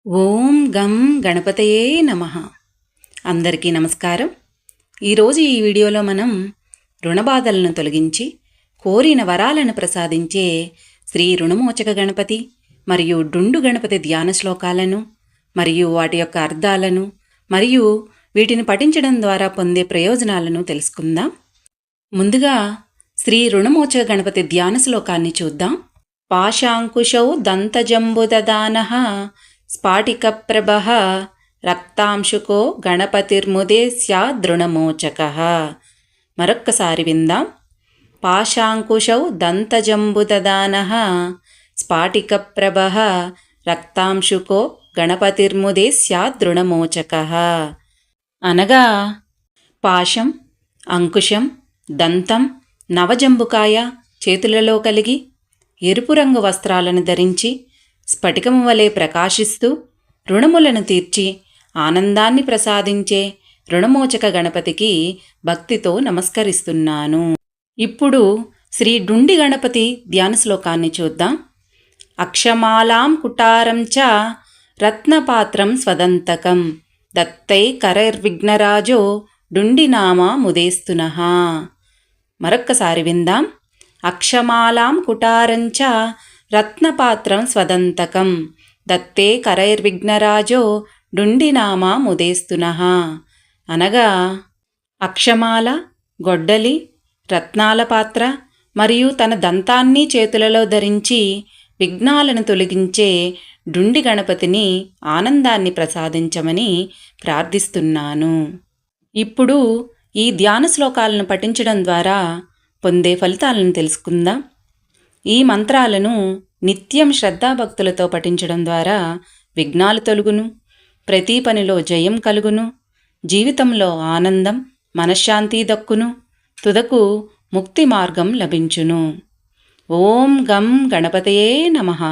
ఓం గం గణపతయే నమః. అందరికీ నమస్కారం. ఈరోజు ఈ వీడియోలో మనం రుణబాధలను తొలగించి కోరిన వరాలను ప్రసాదించే శ్రీ రుణమోచక గణపతి మరియు డుండు గణపతి ధ్యాన శ్లోకాలను మరియు వాటి యొక్క అర్థాలను మరియు వీటిని పఠించడం ద్వారా పొందే ప్రయోజనాలను తెలుసుకుందాం. ముందుగా శ్రీ రుణమోచక గణపతి ధ్యాన శ్లోకాన్ని చూద్దాం. పాశాంకుశౌ దంతజంబుదదానః స్ఫాటికప్రభః రక్తాంశుకో గణపతిర్ముదే స్యాదృణమోచకః. మరొక్కసారి విందాం. పాశాంకుశౌ దంతజంబుదదానః స్ఫాటికప్రభః రక్తాంశుకో గణపతిర్ముదే స్యాదృణమోచకః. అనగా పాశం, అంకుశం, దంతం, నవజంబుకాయ చేతులలో కలిగి ఎరుపు రంగు వస్త్రాలను ధరించి స్ఫటికము వలె ప్రకాశిస్తూ రుణములను తీర్చి ఆనందాన్ని ప్రసాదించే రుణమోచక గణపతికి భక్తితో నమస్కరిస్తున్నాను. ఇప్పుడు శ్రీ డుండి గణపతి ధ్యాన శ్లోకాన్ని చూద్దాం. అక్షమాలాం కుటారం చ రత్నపాత్రం స్వదంతకం దత్తై కరైర్విఘ్నరాజో డుండినామా ముదేస్తునః. మరొక్కసారి విందాం. అక్షమాలాం కుటారం చ రత్నపాత్రం స్వదంతకం దత్తే కరైర్విఘ్నరాజో డుండినామా ముదేస్తునః. అనగా అక్షమాల, గొడ్డలి, రత్నాల పాత్ర మరియు తన దంతాన్ని చేతులలో ధరించి విఘ్నాలను తొలగించే డుండి గణపతిని ఆనందాన్ని ప్రసాదించమని ప్రార్థిస్తున్నాను. ఇప్పుడు ఈ ధ్యాన శ్లోకాలను పఠించడం ద్వారా పొందే ఫలితాలను తెలుసుకుందాం. ఈ మంత్రాలను నిత్యం శ్రద్ధాభక్తులతో పఠించడం ద్వారా విఘ్నాలు తొలగును, ప్రతి పనిలో జయం కలుగును, జీవితంలో ఆనందం, మనశ్శాంతి దక్కును, తుదకు ముక్తి మార్గం లభించును. ఓం గం గణపతయే నమః.